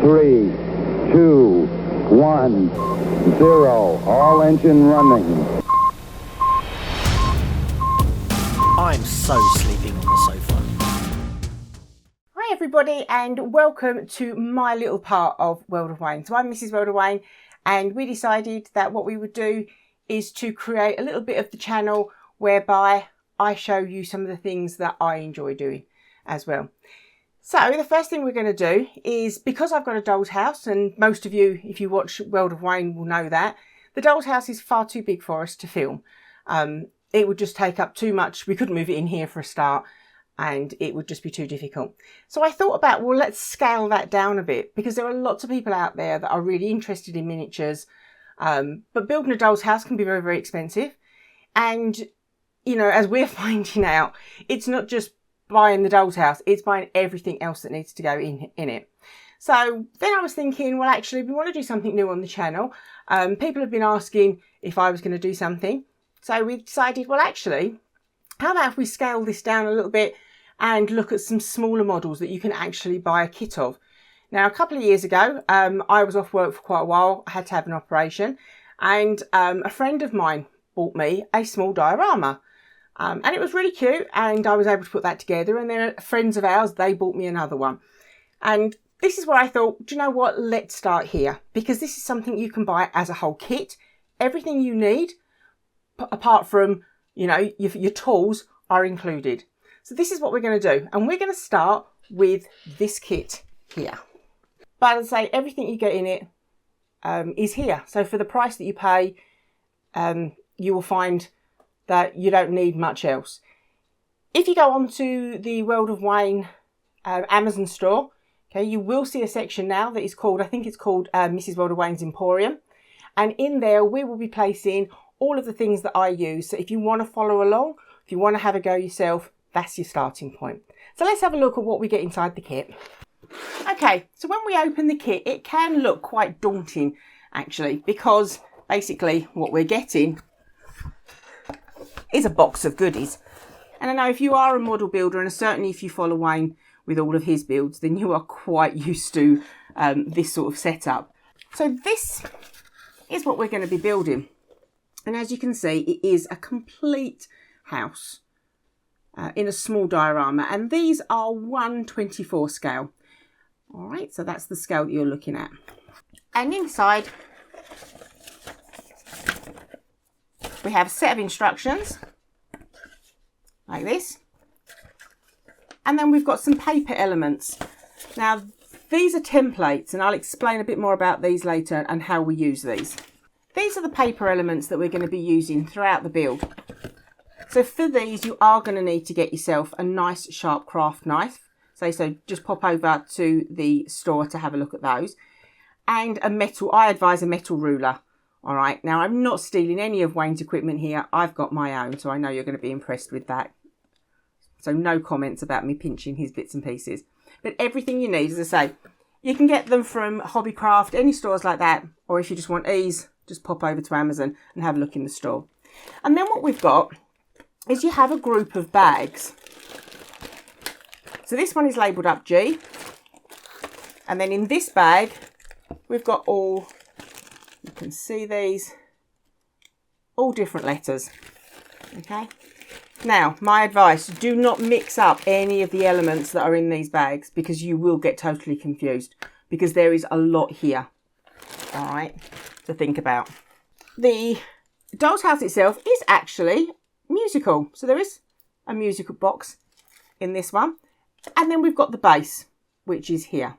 3, 2, 1, 0. All engine running. I'm so sleeping on the sofa. Hi everybody and welcome to my little part of World of Wayne. So I'm Mrs. World of Wayne and we decided that what we would do is to create a little bit of the channel whereby I show you some of the things that I enjoy doing as well. So the first thing we're going to do is, because I've got a doll's house, and most of you, if you watch World of Wayne, will know that, the doll's house is far too big for us to film. It would just take up too much. We couldn't move it in here for a start and it would just be too difficult. So I thought about, well, let's scale that down a bit, because there are lots of people out there that are really interested in miniatures. But building a doll's house can be very, very expensive. And, you know, as we're finding out, it's not just buying the doll's house, it's buying everything else that needs to go in it. So then I was thinking, well, actually, we want to do something new on the channel. People have been asking if I was going to do something. So we decided, well, actually, how about if we scale this down a little bit and look at some smaller models that you can actually buy a kit of. Now, a couple of years ago, I was off work for quite a while. I had to have an operation, and a friend of mine bought me a small diorama. And it was really cute, and I was able to put that together. And then friends of ours, they bought me another one. And this is where I thought, do you know what? Let's start here, because this is something you can buy as a whole kit. Everything you need, apart from, you know, your tools, are included. So this is what we're going to do. And we're going to start with this kit here. But as I say, everything you get in it is here. So for the price that you pay, you will find that you don't need much else. If you go onto the World of Wayne Amazon store, okay, you will see a section now that is called, I think it's called Mrs. World of Wayne's Emporium. And in there, we will be placing all of the things that I use. So if you want to follow along, if you want to have a go yourself, that's your starting point. So let's have a look at what we get inside the kit. Okay, so when we open the kit, it can look quite daunting, actually, because basically what we're getting is a box of goodies. And I know if you are a model builder, and certainly if you follow Wayne with all of his builds, then you are quite used to this sort of setup. So this is what we're going to be building. And as you can see, it is a complete house in a small diorama. And these are 1/24 scale. All right, so that's the scale that you're looking at. And inside, we have a set of instructions, like this. And then we've got some paper elements. Now, these are templates, and I'll explain a bit more about these later and how we use these. These are the paper elements that we're going to be using throughout the build. So for these, you are going to need to get yourself a nice sharp craft knife. So just pop over to the store to have a look at those. And a metal, I advise a metal ruler. All right, now I'm not stealing any of Wayne's equipment here. I've got my own, so I know you're going to be impressed with that. So no comments about me pinching his bits and pieces. But everything you need, as I say, you can get them from Hobbycraft, any stores like that. Or if you just want ease, just pop over to Amazon and have a look in the store. And then what we've got is you have a group of bags. So this one is labelled up G. And then in this bag, we've got all, you can see these, all different letters. Okay. Now, my advice, do not mix up any of the elements that are in these bags, because you will get totally confused, because there is a lot here. All right, to think about. The doll's house itself is actually musical. So there is a musical box in this one. And then we've got the base, which is here.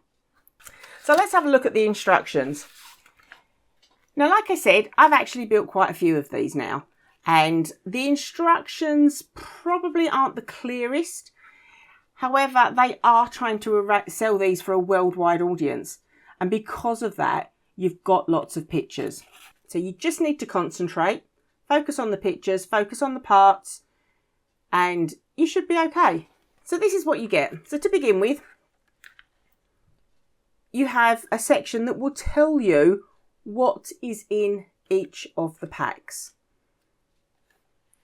So let's have a look at the instructions. Now, like I said, I've actually built quite a few of these now. And the instructions probably aren't the clearest. However, they are trying to sell these for a worldwide audience. And because of that, you've got lots of pictures. So you just need to concentrate, focus on the pictures, focus on the parts, and you should be okay. So this is what you get. So to begin with, you have a section that will tell you what is in each of the packs.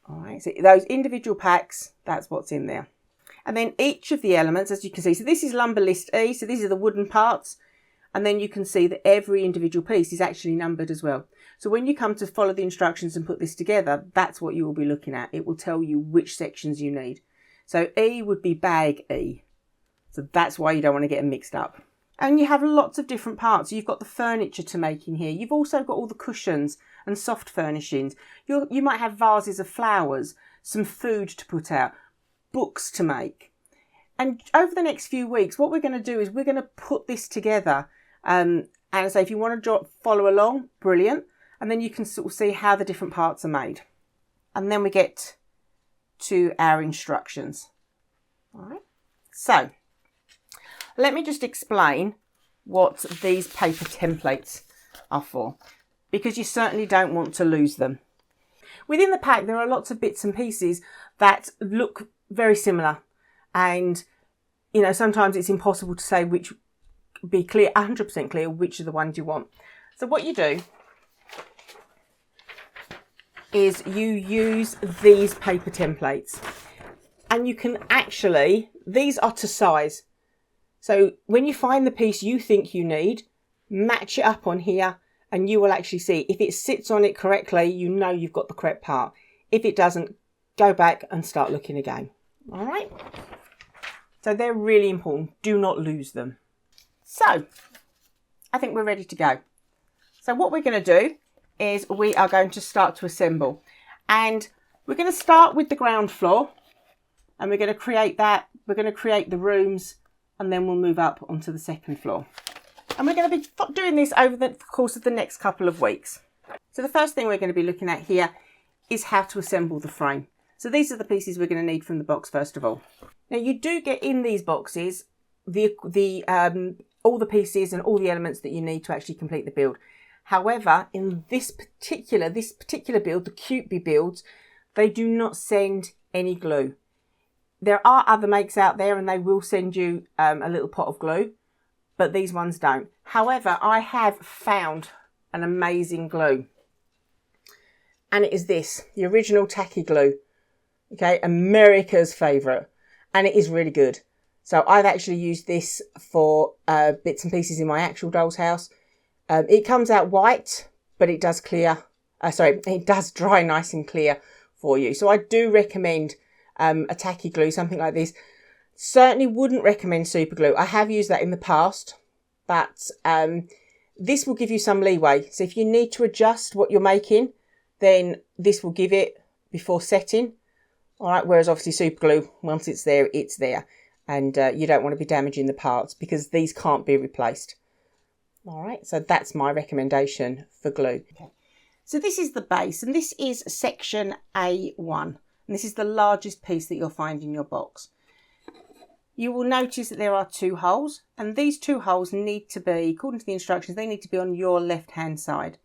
All right, so those individual packs, that's what's in there. And then each of the elements, as you can see, so this is lumber list E, so these are the wooden parts. And then you can see that every individual piece is actually numbered as well. So when you come to follow the instructions and put this together, that's what you will be looking at. It will tell you which sections you need. So E would be bag E. So that's why you don't want to get them mixed up. And you have lots of different parts. You've got the furniture to make in here. You've also got all the cushions and soft furnishings. You might have vases of flowers, some food to put out, books to make. And over the next few weeks, what we're going to do is we're going to put this together. And so if you want to follow along, brilliant. And then you can sort of see how the different parts are made. And then we get to our instructions. All right. So let me just explain what these paper templates are for, because you certainly don't want to lose them. Within the pack, there are lots of bits and pieces that look very similar. And, you know, sometimes it's impossible to say which, be clear, 100% clear which are the ones you want. So what you do is you use these paper templates, and you can actually, these are to size. So when you find the piece you think you need, match it up on here, and you will actually see if it sits on it correctly, you know you've got the correct part. If it doesn't, go back and start looking again. All right. So they're really important. Do not lose them. So I think we're ready to go. So what we're going to do is we are going to start to assemble, and we're going to start with the ground floor, and we're going to create that. We're going to create the rooms, and then we'll move up onto the second floor. And we're going to be doing this over the course of the next couple of weeks. So the first thing we're going to be looking at here is how to assemble the frame. So these are the pieces we're going to need from the box first of all. Now you do get in these boxes all the pieces and all the elements that you need to actually complete the build. However, in this particular build, the Cutebee builds, they do not send any glue. There are other makes out there and they will send you a little pot of glue, but these ones don't. However, I have found an amazing glue, and it is this, the original tacky glue. Okay, America's favourite, and it is really good. So I've actually used this for bits and pieces in my actual doll's house. It comes out white, but it does it does dry nice and clear for you. So I do recommend a tacky glue, something like this. Certainly wouldn't recommend super glue. I have used that in the past, but this will give you some leeway. So if you need to adjust what you're making, then this will give it before setting. All right, whereas obviously super glue, once it's there, it's there. And you don't want to be damaging the parts because these can't be replaced. All right, so that's my recommendation for glue. Okay. So this is the base, and this is section A1. And this is the largest piece that you'll find in your box. You will notice that there are 2 holes, and these 2 holes need to be, according to the instructions, they need to be on your left-hand side,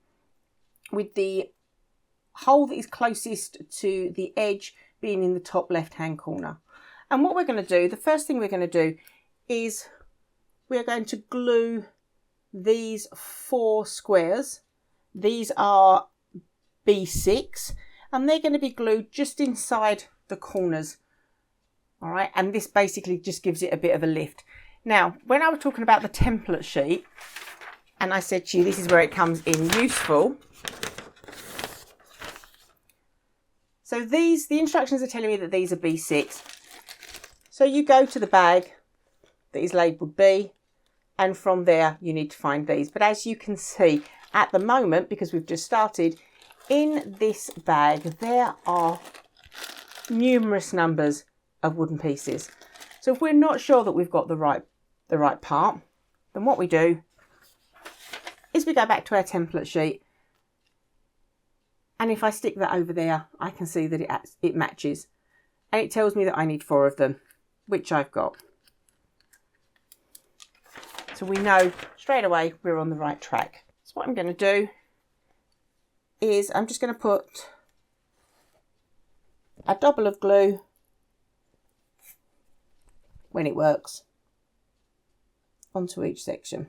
with the hole that is closest to the edge being in the top left-hand corner. And what we're going to do, the first thing we're going to do is we're going to glue these 4 squares. These are B6, and they're going to be glued just inside the corners. All right, and this basically just gives it a bit of a lift. Now, when I was talking about the template sheet, and I said to you, this is where it comes in useful. So the instructions are telling me that these are B6. So you go to the bag that is labelled B, and from there you need to find these. But as you can see at the moment, because we've just started, in this bag there are numerous numbers of wooden pieces. So if we're not sure that we've got the right part, then what we do is we go back to our template sheet, and if I stick that over there, I can see that it matches, and it tells me that I need 4 of them, which I've got. So we know straight away we're on the right track. So what I'm going to do is I'm just going to put a double of glue when it works onto each section.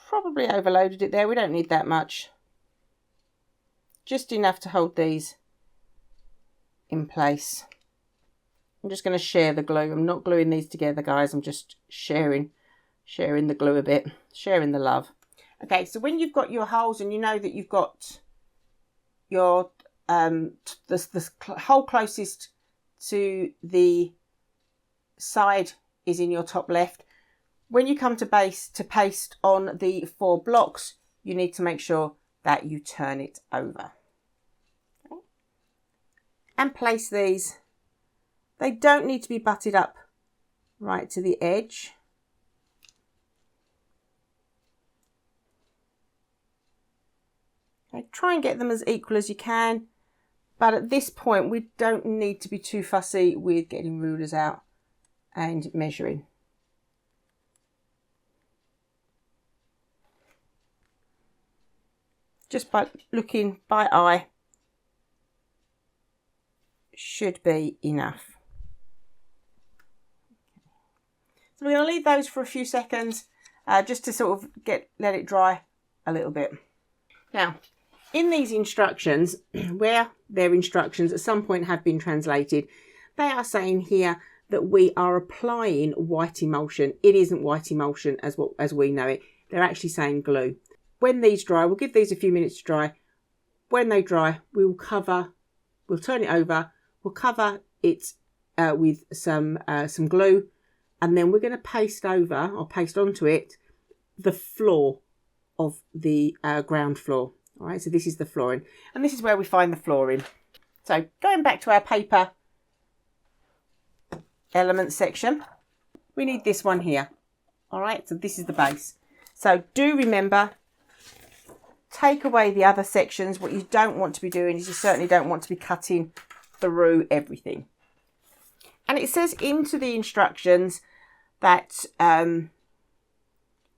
Probably overloaded it there, we don't need that much. Just enough to hold these in place. I'm just going to share the glue. I'm not gluing these together, guys. I'm just sharing sharing the glue a bit, sharing the love. Okay, so when you've got your holes and you know that you've got your the hole closest to the side is in your top left. When you come to paste on the 4 blocks, you need to make sure that you turn it over. Okay. And place these. They don't need to be butted up right to the edge. Okay, try and get them as equal as you can. But at this point, we don't need to be too fussy with getting rulers out and measuring. Just by looking by eye should be enough. So we're going to leave those for a few seconds just to sort of let it dry a little bit. Now, in these instructions, where their instructions at some point have been translated, they are saying here that we are applying white emulsion. It isn't white emulsion as we know it. They're actually saying glue. When these dry, we'll give these a few minutes to dry. When they dry, we'll turn it over, we'll cover it with some glue, and then we're going to paste over, or paste onto it, the floor of the ground floor. All right, so this is the flooring, and this is where we find the flooring. So going back to our paper elements section, we need this one here. All right, so this is the base. So do remember, take away the other sections. What you don't want to be doing is you certainly don't want to be cutting through everything. And it says into the instructions that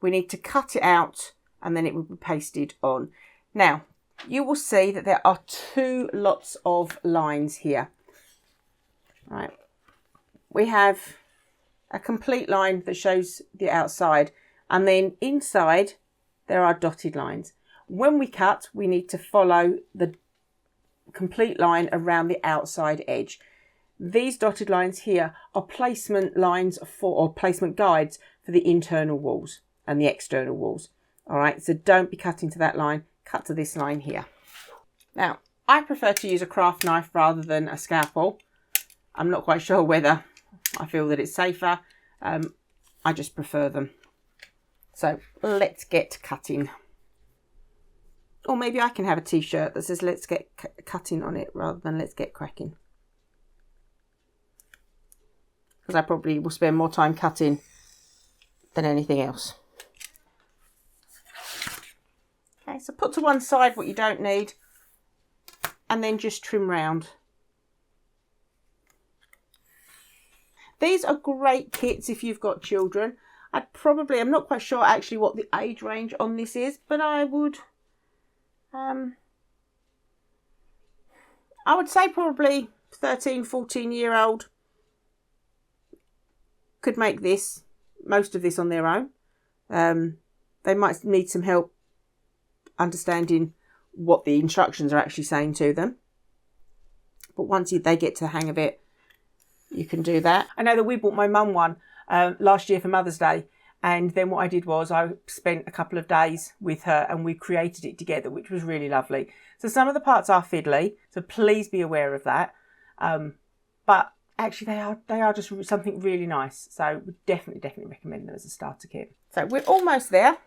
we need to cut it out and then it will be pasted on. Now, you will see that there are 2 lots of lines here. All right. We have a complete line that shows the outside, and then inside there are dotted lines. When we cut, we need to follow the complete line around the outside edge. These dotted lines here are placement lines or placement guides for the internal walls and the external walls. All right, so don't be cutting to that line, cut to this line here. Now, I prefer to use a craft knife rather than a scalpel. I'm not quite sure whether I feel that it's safer. I just prefer them. So let's get cutting. Or maybe I can have a t-shirt that says let's get cutting on it rather than let's get cracking. Because I probably will spend more time cutting than anything else. Okay, so put to one side what you don't need and then just trim round. These are great kits if you've got children. I'm not quite sure actually what the age range on this is, but I would say probably 13, 14-year-old could make most of this on their own. They might need some help understanding what the instructions are actually saying to them. But once they get to the hang of it, you can do that. I know that we bought my mum one last year for Mother's Day. And then what I did was I spent a couple of days with her and we created it together, which was really lovely. So some of the parts are fiddly, so please be aware of that. But actually they are just something really nice. So we definitely recommend them as a starter kit. So we're almost there.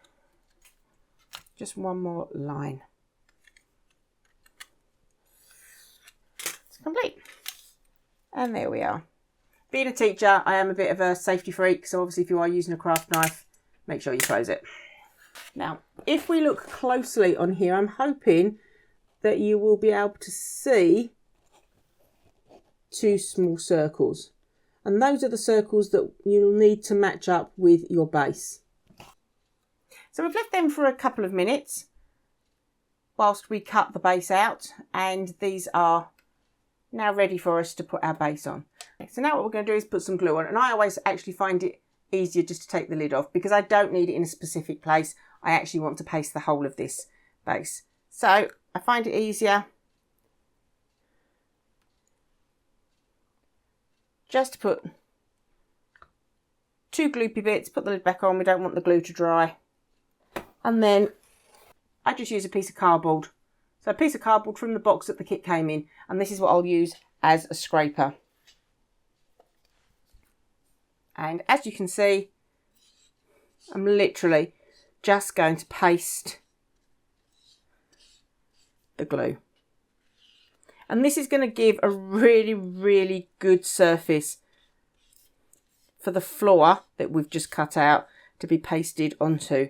Just one more line. It's complete. And there we are. Being a teacher, I am a bit of a safety freak, so obviously if you are using a craft knife, make sure you close it. Now, if we look closely on here, I'm hoping that you will be able to see 2 small circles. And those are the circles that you'll need to match up with your base. So we've left them for a couple of minutes whilst we cut the base out, and these are now ready for us to put our base on. So now what we're going to do is put some glue on, and I always actually find it easier just to take the lid off because I don't need it in a specific place. I actually want to paste the whole of this base. So I find it easier just to put 2 gloopy bits, put the lid back on, we don't want the glue to dry. And then I just use a piece of cardboard. So a piece of cardboard from the box that the kit came in, and this is what I'll use as a scraper. And as you can see, I'm literally just going to paste the glue. And this is going to give a really, really good surface for the floor that we've just cut out to be pasted onto.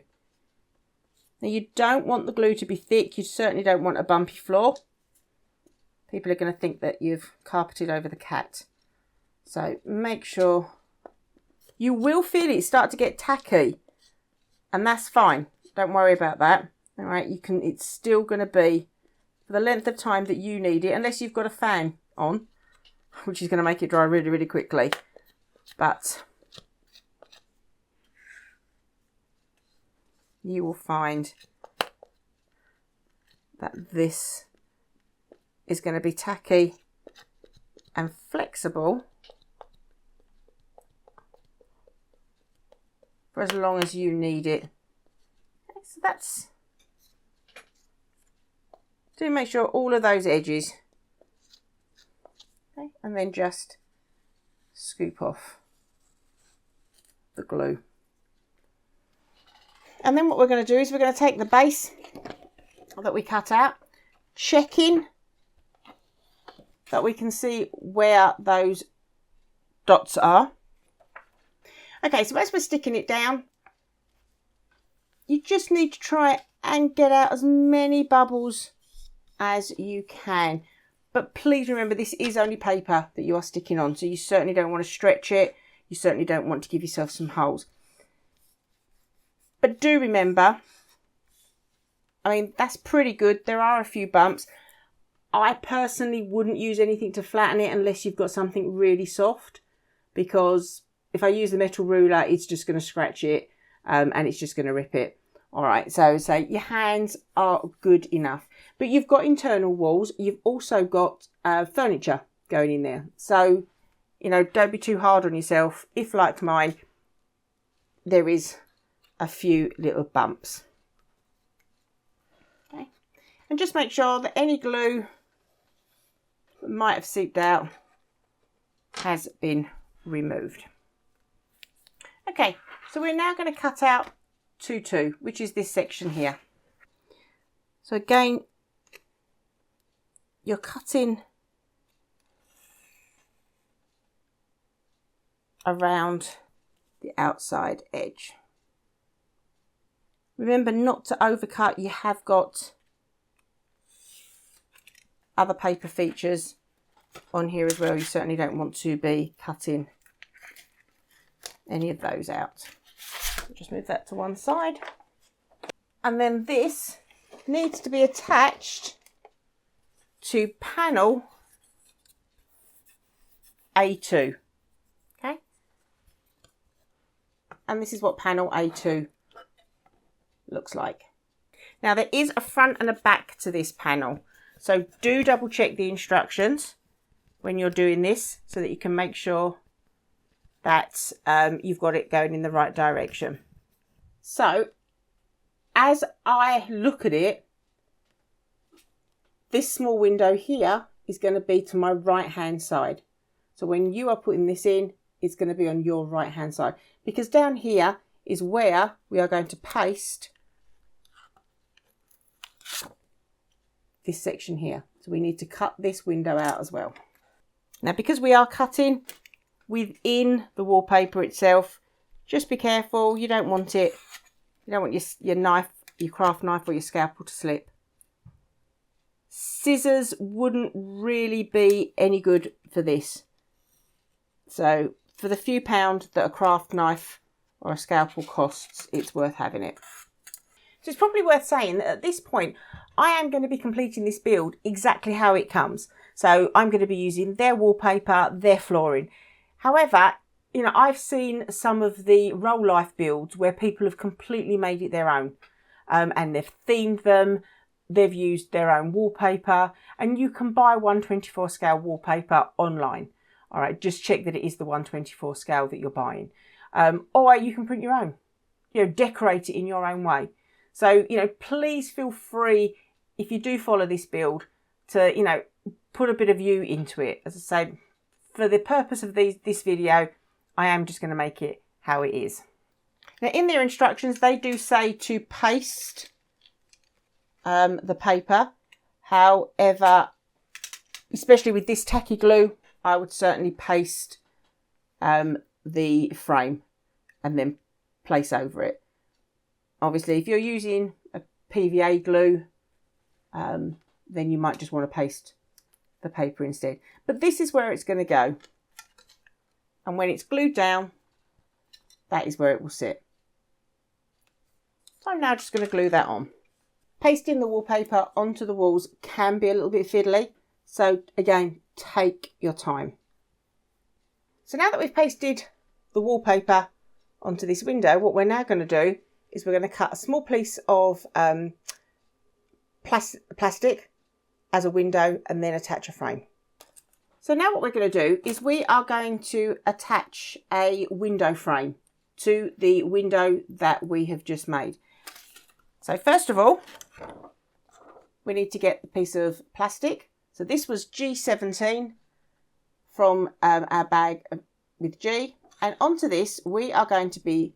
Now you don't want the glue to be thick, you certainly don't want a bumpy floor. People are going to think that you've carpeted over the cat. So make sure, you will feel it start to get tacky, and that's fine. Don't worry about that. All right, it's still going to be for the length of time that you need it, unless you've got a fan on, which is going to make it dry really, really quickly. But you will find that this is going to be tacky and flexible for as long as you need it. Okay, so that's, do make sure all of those edges, okay, and then just scoop off the glue. And then what we're going to do is we're going to take the base that we cut out, checking that we can see where those dots are. Okay, so as we're sticking it down, you just need to try and get out as many bubbles as you can. But please remember, this is only paper that you are sticking on, so you certainly don't want to stretch it. You certainly don't want to give yourself some holes. But do remember, I mean, that's pretty good. There are a few bumps. I personally wouldn't use anything to flatten it unless you've got something really soft, because if I use the metal ruler, it's just going to scratch it and it's just going to rip it. All right, so your hands are good enough. But you've got internal walls. You've also got furniture going in there. So, you know, don't be too hard on yourself. If, like mine, there is a few little bumps. Okay, and just make sure that any glue that might have seeped out has been removed. Okay, so we're now going to cut out 2-2, which is this section here. So again, you're cutting around the outside edge. Remember not to overcut. You have got other paper features on here as well. You certainly don't want to be cutting any of those out. Just move that to one side. And then this needs to be attached to panel A2. Okay? And this is what panel A2 looks like. Now there is a front and a back to this panel, so do double check the instructions when you're doing this so that you can make sure that you've got it going in the right direction. So as I look at it, this small window here is going to be to my right hand side. So when you are putting this in, it's going to be on your right hand side, because down here is where we are going to paste this section here. So we need to cut this window out as well. Now, because we are cutting within the wallpaper itself, just be careful. You don't want it, you don't want your knife, your craft knife or your scalpel to slip. Scissors wouldn't really be any good for this. So for the few pound that a craft knife or a scalpel costs, it's worth having it. So it's probably worth saying that at this point, I am going to be completing this build exactly how it comes. So I'm going to be using their wallpaper, their flooring. However, you know, I've seen some of the Roll Life builds where people have completely made it their own. And they've themed them, they've used their own wallpaper, and you can buy 1/24 scale wallpaper online. All right, just check that it is the 1/24 scale that you're buying. or you can print your own, decorate it in your own way. So, please feel free, if you do follow this build, to, put a bit of you into it. As I say, for the purpose of this video, I am just going to make it how it is. Now, in their instructions, they do say to paste the paper. However, especially with this tacky glue, I would certainly paste the frame and then place over it. Obviously, if you're using a PVA glue, then you might just want to paste the paper instead. But this is where it's going to go. And when it's glued down, that is where it will sit. So I'm now just going to glue that on. Pasting the wallpaper onto the walls can be a little bit fiddly. So again, take your time. So now that we've pasted the wallpaper onto this window, what we're now going to do is we're going to cut a small piece of plastic as a window and then attach a frame. So now what we're going to do is we are going to attach a window frame to the window that we have just made. So first of all, we need to get the piece of plastic. So this was G17 from our bag with G. And onto this, we are going to be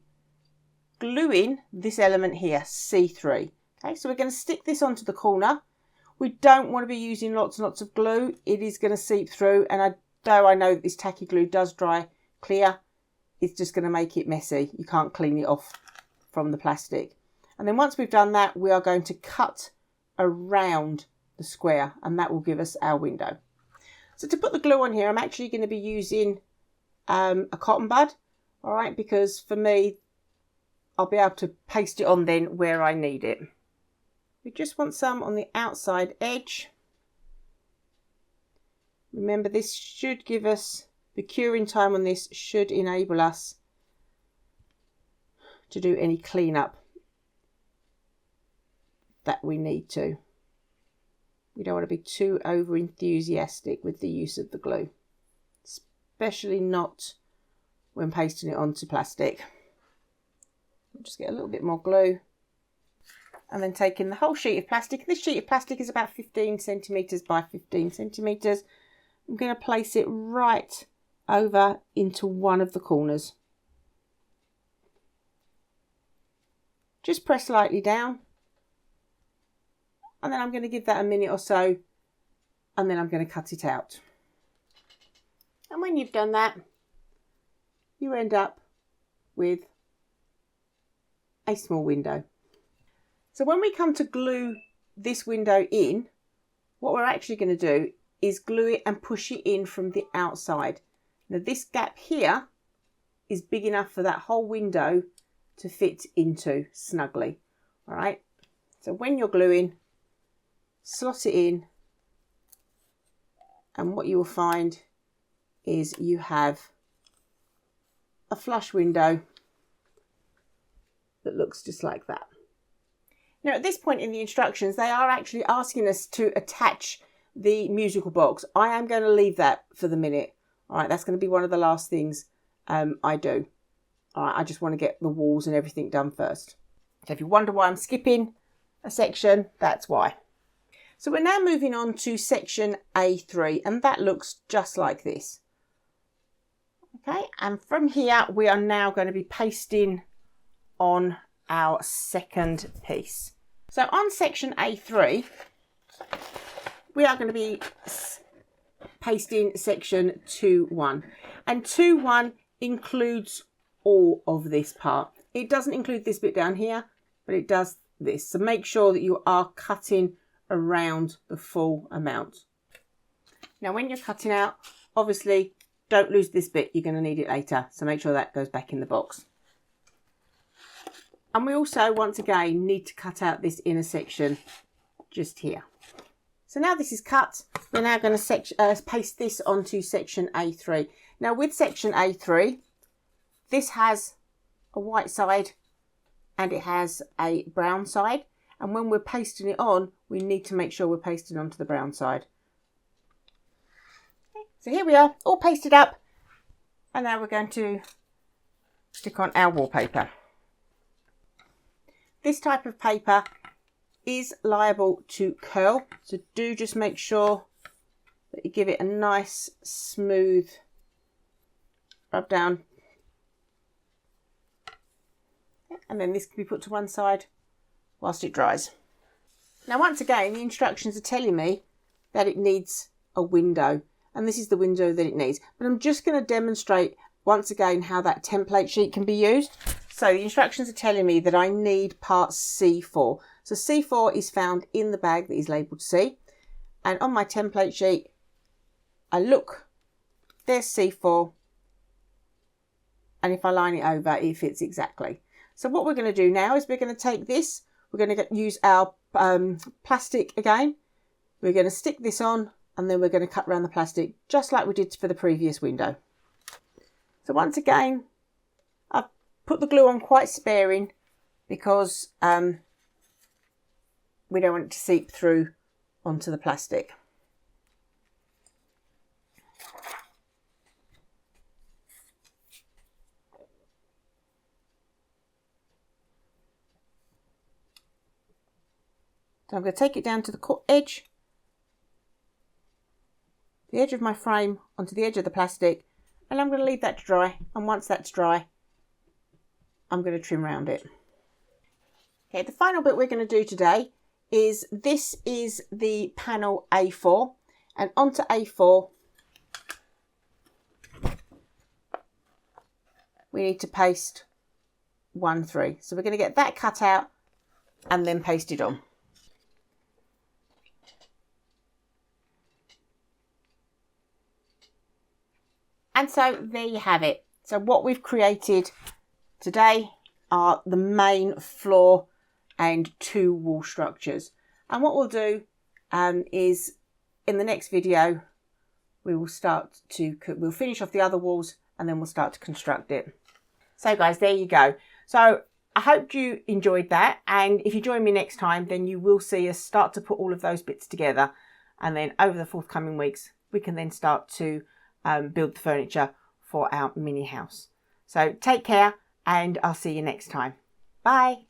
gluing this element here, C3. Okay, so we're going to stick this onto the corner. We don't want to be using lots and lots of glue. It is going to seep through. And though I know that this tacky glue does dry clear, it's just going to make it messy. You can't clean it off from the plastic. And then once we've done that, we are going to cut around the square, and that will give us our window. So to put the glue on here, I'm actually going to be using a cotton bud, all right, because for me, I'll be able to paste it on then where I need it. We just want some on the outside edge. Remember, this should give us, the curing time on this should enable us to do any cleanup that we need to. We don't want to be too over enthusiastic with the use of the glue, especially not when pasting it onto plastic. We'll just get a little bit more glue and then taking the whole sheet of plastic. This sheet of plastic is about 15 centimetres by 15 centimetres. I'm going to place it right over into one of the corners. Just press lightly down. And then I'm going to give that a minute or so, and then I'm going to cut it out. And when you've done that, you end up with a small window. So when we come to glue this window in, what we're actually going to do is glue it and push it in from the outside. Now this gap here is big enough for that whole window to fit into snugly. All right. So when you're gluing, slot it in, and what you will find is you have a flush window that looks just like that. Now at this point in the instructions, they are actually asking us to attach the musical box. I am going to leave that for the minute. All right, that's going to be one of the last things I do. All right, I just want to get the walls and everything done first. So if you wonder why I'm skipping a section, that's why. So we're now moving on to section A3, and that looks just like this. Okay, and from here we are now going to be pasting on our second piece. So on section A3, we are going to be pasting section 2-1, and 2-1 includes all of this part. It doesn't include this bit down here, but it does this. So make sure that you are cutting around the full amount. Now when you're cutting out, obviously don't lose this bit, you're going to need it later, so make sure that goes back in the box. And we also once again need to cut out this inner section just here. So now this is cut, we're now going to paste this onto section A3. Now with section A3, this has a white side and it has a brown side. And when we're pasting it on, we need to make sure we're pasting onto the brown side. Okay, so here we are, all pasted up. And now we're going to stick on our wallpaper. This type of paper is liable to curl, so do just make sure that you give it a nice smooth rub down. And then this can be put to one side whilst it dries. Now once again, the instructions are telling me that it needs a window, and this is the window that it needs. But I'm just going to demonstrate once again how that template sheet can be used. So the instructions are telling me that I need part C4. So C4 is found in the bag that is labelled C. And on my template sheet, I look, there's C4. And if I line it over, it fits exactly. So what we're going to do now is we're going to take this, we're going to use our plastic again. We're going to stick this on, and then we're going to cut around the plastic just like we did for the previous window. So once again, I've put the glue on quite sparing because we don't want it to seep through onto the plastic. So I'm going to take it down to the edge of my frame onto the edge of the plastic, and I'm going to leave that to dry, and once that's dry I'm going to trim around it. Okay, the final bit we're going to do today is this is the panel A4, and onto A4 we need to paste 1-3. So we're going to get that cut out and then paste it on. And so there you have it. So what we've created today are the main floor and 2 wall structures. And what we'll do is in the next video, we'll finish off the other walls and then we'll start to construct it. So guys, there you go. So I hope you enjoyed that. And if you join me next time, then you will see us start to put all of those bits together. And then over the forthcoming weeks, we can then start to build the furniture for our mini house. So take care, and I'll see you next time. Bye.